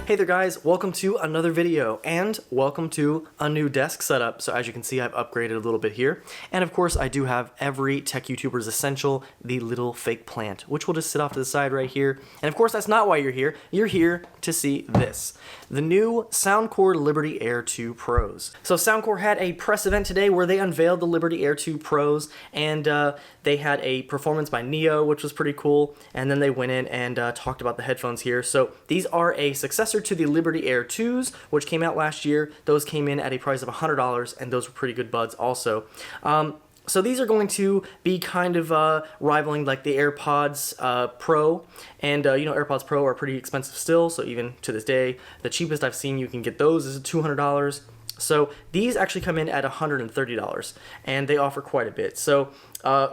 Hey there guys, welcome to another video and welcome to a new desk setup. So as you can see, I've upgraded a little bit here. And of course I do have every tech YouTuber's essential, the little fake plant, which will just sit off to the side right here. And of course that's not why you're here. You're here to see this, the new Soundcore Liberty Air 2 Pros. So Soundcore had a press event today where they unveiled the Liberty Air 2 Pros, and they had a performance by Neo, which was pretty cool. And then they went in and talked about the headphones here. So these are a successor to the Liberty Air 2s, which came out last year. Those came in at a price of $100, and those were pretty good buds also. So these are going to be kind of rivaling like the AirPods Pro, and you know, AirPods Pro are pretty expensive still, so even to this day, the cheapest I've seen you can get those is $200. So these actually come in at $130, and they offer quite a bit. So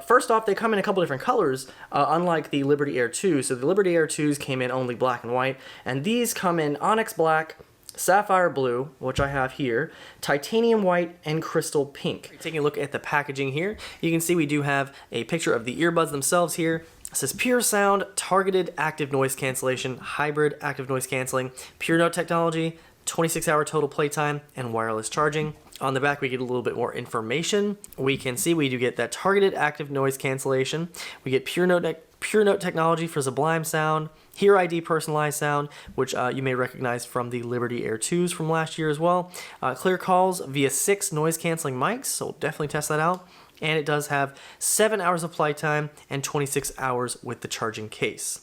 first off, they come in a couple different colors, unlike the Liberty Air 2. So the Liberty Air 2s came in only black and white, and these come in onyx black, sapphire blue, which I have here, titanium white, and crystal pink. Taking a look at the packaging here, you can see we do have a picture of the earbuds themselves here. It says Pure Sound, Targeted Active Noise Cancellation, Hybrid Active Noise Canceling, Pure Note Technology, 26-hour total playtime, and wireless charging. On the back, we get a little bit more information. We can see we do get that targeted active noise cancellation. We get Pure Note technology for sublime sound, HearID personalized sound, which you may recognize from the Liberty Air 2s from last year as well. Clear calls via 6 noise canceling mics, so we'll definitely test that out. And it does have 7 hours of playtime and 26 hours with the charging case.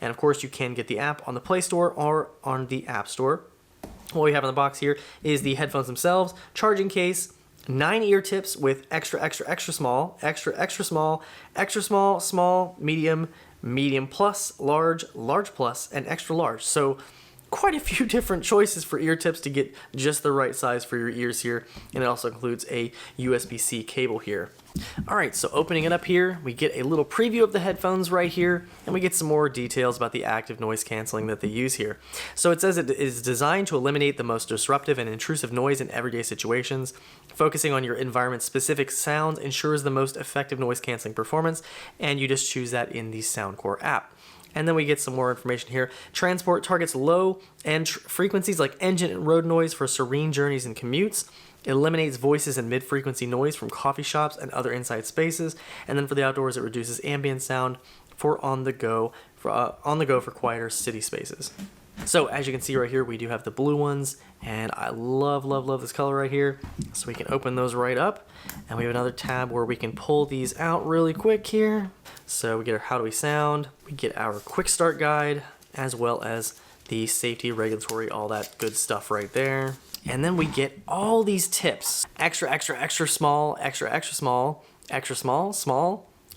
And of course, you can get the app on the Play Store or on the App Store. What we have in the box here is the headphones themselves, charging case, 9 ear tips with extra small, small, medium plus, large plus, and extra large. So quite a few different choices for ear tips to get just the right size for your ears here. And it also includes a USB-C cable here. All right, so opening it up here, we get a little preview of the headphones right here, and we get some more details about the active noise canceling that they use here. So it says it is designed to eliminate the most disruptive and intrusive noise in everyday situations. Focusing on your environment-specific sounds ensures the most effective noise canceling performance, and you just choose that in the Soundcore app. And then we get some more information here. Transport targets low end frequencies like engine and road noise for serene journeys and commutes. It eliminates voices and mid-frequency noise from coffee shops and other inside spaces. And then for the outdoors, it reduces ambient sound for on the go for quieter city spaces. So as you can see right here, we do have the blue ones, and I love this color right here. So we can open those right up, and we have another tab where we can pull these out really quick here. So we get our how do we sound, we get our quick start guide, as well as the safety, regulatory, all that good stuff right there. And then we get all these tips, extra small, extra small,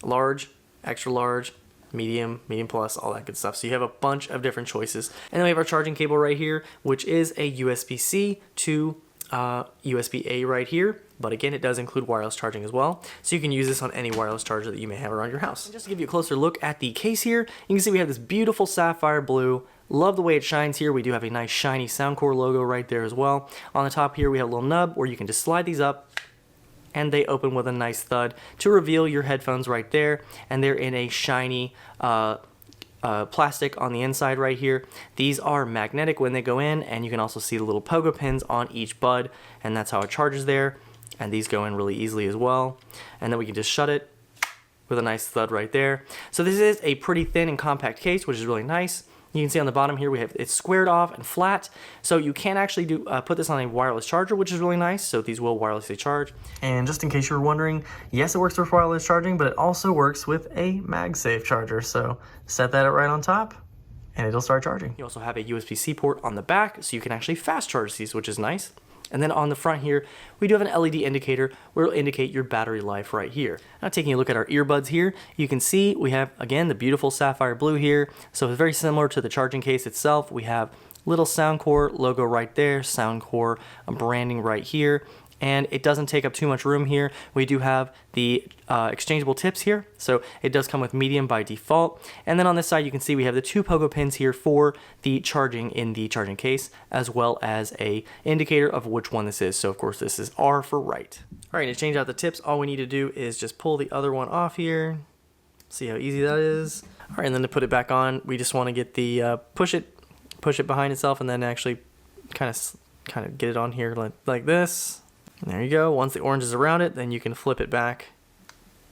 large, extra large, medium plus, all that good stuff. So you have a bunch of different choices. And then we have our charging cable right here, which is a USB-C to USB-A right here. But again, it does include wireless charging as well. So you can use this on any wireless charger that you may have around your house. And just to give you a closer look at the case here, you can see we have this beautiful sapphire blue. Love the way it shines here. We do have a nice shiny Soundcore logo right there as well. On the top here, we have a little nub where you can just slide these up, and they open with a nice thud to reveal your headphones right there. And they're in a shiny plastic on the inside right here. These are magnetic when they go in, and you can also see the little pogo pins on each bud, and that's how it charges there. And these go in really easily as well. And then we can just shut it with a nice thud right there. So this is a pretty thin and compact case, which is really nice. You can see on the bottom here we have it's squared off and flat, so you can actually put this on a wireless charger, which is really nice. So these will wirelessly charge. And just in case you were wondering, yes, it works with wireless charging, but it also works with a MagSafe charger. So set that right on top, and it'll start charging. You also have a USB-C port on the back, so you can actually fast charge these, which is nice. And then on the front here, we do have an LED indicator where it'll indicate your battery life right here. Now taking a look at our earbuds here, you can see we have, again, the beautiful sapphire blue here. So it's very similar to the charging case itself. We have little Soundcore logo right there, Soundcore branding right here. And it doesn't take up too much room here. We do have the exchangeable tips here, so it does come with medium by default. And then on this side, you can see we have the 2 pogo pins here for the charging in the charging case, as well as a indicator of which one this is. So of course, this is R for right. All right, to change out the tips, all we need to do is just pull the other one off here. See how easy that is. All right, and then to put it back on, we just want to get the push it push it behind itself and then actually kind of get it on here like this. And there you go. Once the orange is around it, then you can flip it back.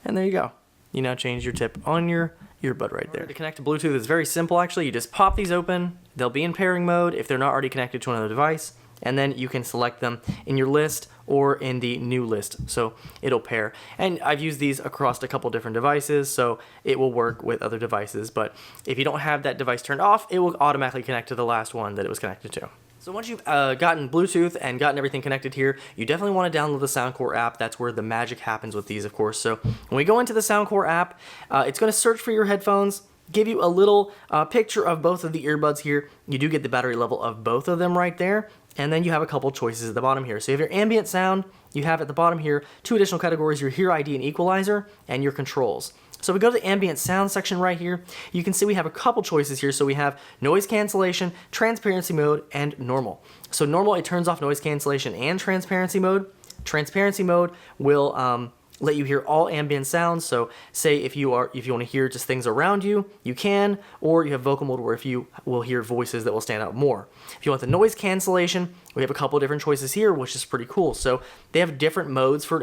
And there you go. You now change your tip on your earbud right there. To connect to Bluetooth is very simple actually. You just pop these open. They'll be in pairing mode if they're not already connected to another device. And then you can select them in your list or in the new list. So it'll pair. And I've used these across a couple different devices, so it will work with other devices. But if you don't have that device turned off, it will automatically connect to the last one that it was connected to. So once you've gotten Bluetooth and gotten everything connected here, you definitely want to download the Soundcore app. That's where the magic happens with these, of course. So when we go into the Soundcore app, it's going to search for your headphones, give you a little picture of both of the earbuds here. You do get the battery level of both of them right there. And then you have a couple choices at the bottom here. So you have your ambient sound, you have at the bottom here 2 additional categories, your HearID and equalizer, and your controls. So we go to the ambient sound section right here. You can see we have a couple choices here. So we have noise cancellation, transparency mode, and normal. So normal, it turns off noise cancellation and transparency mode. Transparency mode will let you hear all ambient sounds. So say if you want to hear just things around you, you can, or you have vocal mode where if you will hear voices that will stand out more. If you want the noise cancellation, we have a couple different choices here, which is pretty cool. So they have different modes for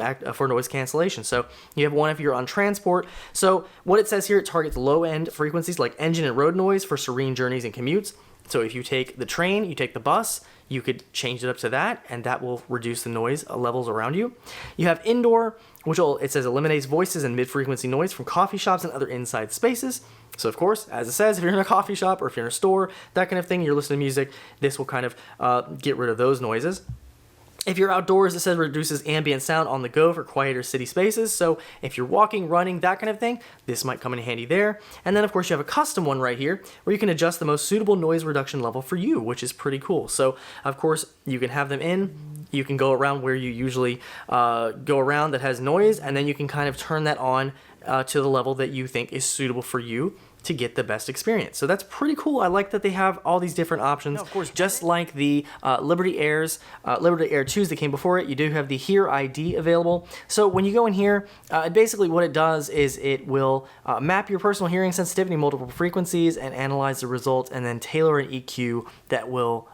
noise cancellation. So you have one if you're on transport. So what it says here, it targets low-end frequencies like engine and road noise for serene journeys and commutes. So if you take the train, you take the bus, you could change it up to that, and that will reduce the noise levels around you. You have indoor, which it says eliminates voices and mid-frequency noise from coffee shops and other inside spaces. So of course, as it says, if you're in a coffee shop or if you're in a store, that kind of thing, you're listening to music, this will kind of get rid of those noises. If you're outdoors, it says reduces ambient sound on the go for quieter city spaces. So if you're walking, running, that kind of thing, this might come in handy there. And then of course you have a custom one right here where you can adjust the most suitable noise reduction level for you, which is pretty cool. So of course you can have them in, you can go around where you usually go around that has noise, and then you can kind of turn that on to the level that you think is suitable for you to get the best experience. So that's pretty cool. I like that they have all these different options. Now, of course, just like the Liberty Air 2s that came before it, you do have the HearID available. So when you go in here, basically what it does is it will map your personal hearing sensitivity, multiple frequencies, and analyze the result, and then tailor an EQ that will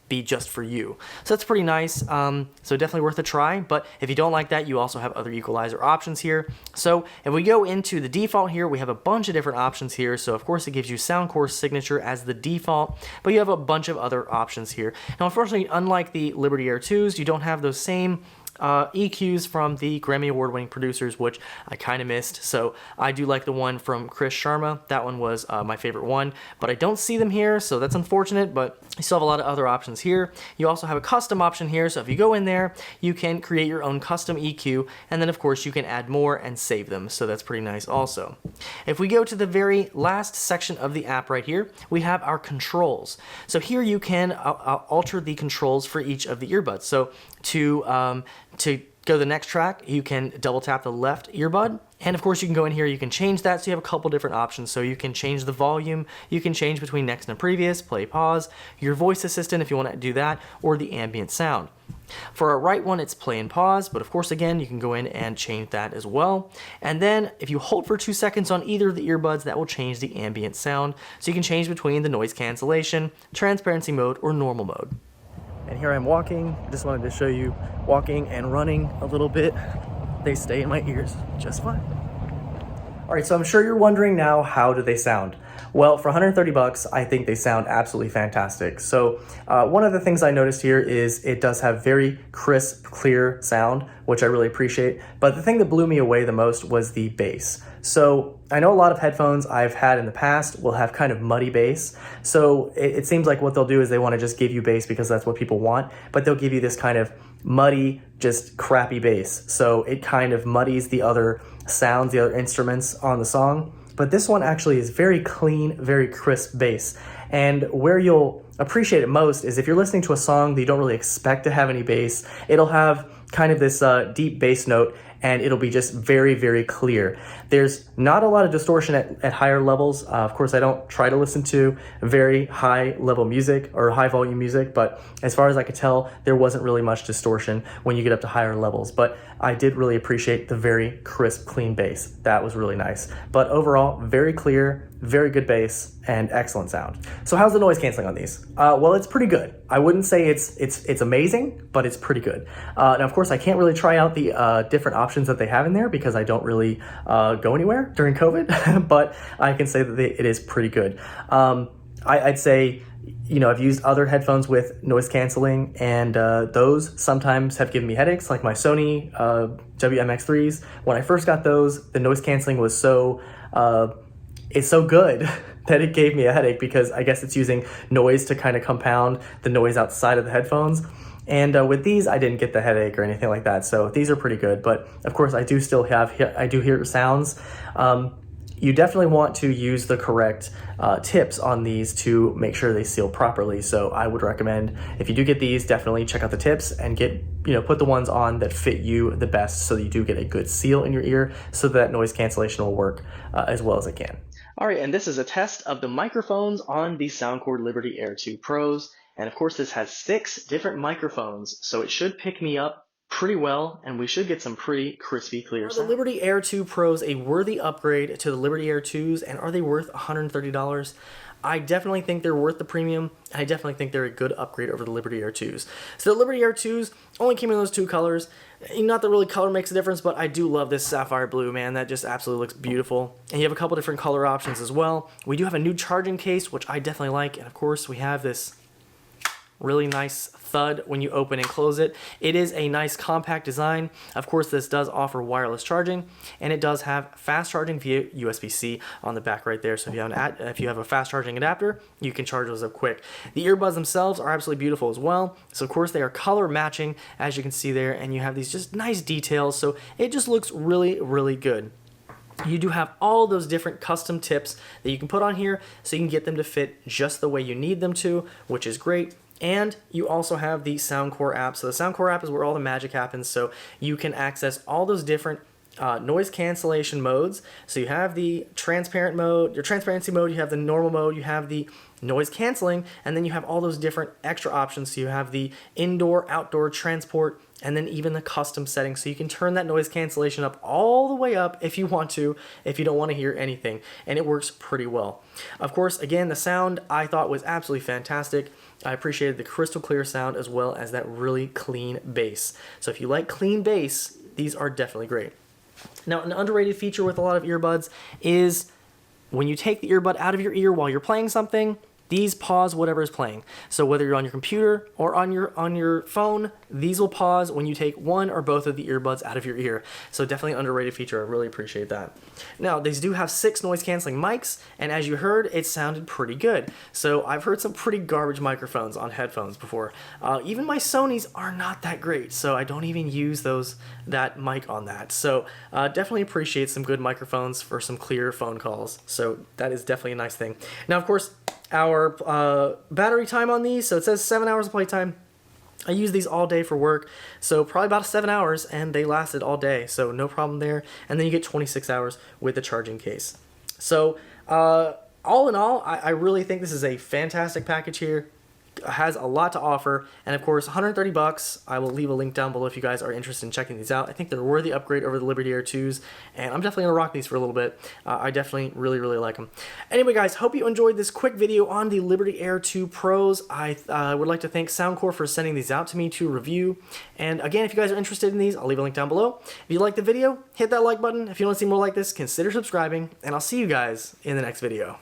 be just for you. So that's pretty nice. So definitely worth a try. But if you don't like that, you also have other equalizer options here. So if we go into the default here, we have a bunch of different options here. So of course it gives you Soundcore Signature as the default, but you have a bunch of other options here. Now unfortunately, unlike the Liberty Air 2s, you don't have those same EQs from the Grammy Award-winning producers, which I kind of missed. So I do like the one from Chris Sharma. That one was my favorite one, but I don't see them here, so that's unfortunate, but you still have a lot of other options here. You also have a custom option here, so if you go in there, you can create your own custom EQ, and then of course you can add more and save them, so that's pretty nice also. If we go to the very last section of the app right here, we have our controls. So here you can alter the controls for each of the earbuds. So to go to the next track, you can double tap the left earbud, and of course you can go in here, you can change that, so you have a couple different options. So you can change the volume, you can change between next and previous, play, pause, your voice assistant if you want to do that, or the ambient sound. For our right one, it's play and pause, but of course again, you can go in and change that as well. And then if you hold for 2 seconds on either of the earbuds, that will change the ambient sound. So you can change between the noise cancellation, transparency mode, or normal mode. And here I'm walking. Just wanted to show you walking and running a little bit. They stay in my ears just fine. All right, so I'm sure you're wondering now, how do they sound? Well, for 130 bucks, I think they sound absolutely fantastic. So one of the things I noticed here is it does have very crisp, clear sound, which I really appreciate. But the thing that blew me away the most was the bass. So I know a lot of headphones I've had in the past will have kind of muddy bass. So it seems like what they'll do is they want to just give you bass because that's what people want, but they'll give you this kind of muddy, just crappy bass. So it kind of muddies the other sounds, the other instruments on the song. But this one actually is very clean, very crisp bass. And where you'll appreciate it most is if you're listening to a song that you don't really expect to have any bass, it'll have kind of this deep bass note, and it'll be just very, very clear. There's not a lot of distortion at higher levels. Of course, I don't try to listen to very high level music or high volume music, but as far as I could tell, there wasn't really much distortion when you get up to higher levels. But I did really appreciate the very crisp, clean bass. That was really nice. But overall, very clear, very good bass, and excellent sound. So how's the noise canceling on these? Well, it's pretty good. I wouldn't say it's amazing, but it's pretty good. Now, of course, I can't really try out the different options that they have in there because I don't really go anywhere during COVID, but I can say that it is pretty good. I'd say, you know, I've used other headphones with noise canceling, and those sometimes have given me headaches, like my Sony WMX3s. When I first got those, the noise canceling was it's so good that it gave me a headache because I guess it's using noise to kind of compound the noise outside of the headphones. And with these, I didn't get the headache or anything like that. So these are pretty good. But of course, I do hear sounds. You definitely want to use the correct tips on these to make sure they seal properly. So I would recommend, if you do get these, definitely check out the tips and put the ones on that fit you the best so that you do get a good seal in your ear so that noise cancellation will work as well as it can. All right, and this is a test of the microphones on the Soundcore Liberty Air 2 Pros. And of course, this has 6 different microphones, so it should pick me up pretty well, and we should get some pretty crispy, clear sound. Are the Liberty Air 2 Pros a worthy upgrade to the Liberty Air 2s, and are they worth $130? I definitely think they're worth the premium, and I definitely think they're a good upgrade over the Liberty Air 2s. So the Liberty Air 2s only came in those 2 colors. Not that really color makes a difference, but I do love this sapphire blue, man. That just absolutely looks beautiful. And you have a couple different color options as well. We do have a new charging case, which I definitely like, and of course we have this really nice thud when you open and close it. It is a nice compact design. Of course, this does offer wireless charging, and it does have fast charging via USB-C on the back right there. So if you have a fast charging adapter, you can charge those up quick. The earbuds themselves are absolutely beautiful as well. So of course, they are color matching, as you can see there, and you have these just nice details. So it just looks really, really good. You do have all those different custom tips that you can put on here so you can get them to fit just the way you need them to, which is great. And you also have the Soundcore app. So the Soundcore app is where all the magic happens. So you can access all those different noise cancellation modes. So you have the transparent mode, your transparency mode, you have the normal mode, you have the noise canceling, and then you have all those different extra options. So you have the indoor, outdoor, transport, and then even the custom settings. So you can turn that noise cancellation up all the way up if you want to, if you don't want to hear anything. And it works pretty well. Of course, again, the sound I thought was absolutely fantastic. I appreciated the crystal clear sound as well as that really clean bass. So if you like clean bass, these are definitely great. Now, an underrated feature with a lot of earbuds is when you take the earbud out of your ear while you're playing something, these pause whatever is playing. So whether you're on your computer or on your phone, these will pause when you take one or both of the earbuds out of your ear. So definitely an underrated feature. I really appreciate that. Now, these do have 6 noise canceling mics, and as you heard, it sounded pretty good. So I've heard some pretty garbage microphones on headphones before. Even my Sonys are not that great, so I don't even use that mic on that. So definitely appreciate some good microphones for some clear phone calls. So that is definitely a nice thing. Now, of course, our battery time on these, so it says 7 hours of playtime. I use these all day for work, so probably about 7 hours, and they lasted all day, so no problem there. And then you get 26 hours with the charging case. So all in all, I really think this is a fantastic package here. Has a lot to offer, and of course $130. I will leave a link down below if you guys are interested in checking these out. I think they're a worthy upgrade over the Liberty Air 2s, and I'm definitely gonna rock these for a little bit. I definitely really like them. Anyway guys, hope you enjoyed this quick video on the Liberty Air 2 Pros. I would like to thank Soundcore for sending these out to me to review, and again, if you guys are interested in these, I'll leave a link down below. If you like the video, hit that like button. If you want to see more like this, consider subscribing, and I'll see you guys in the next video.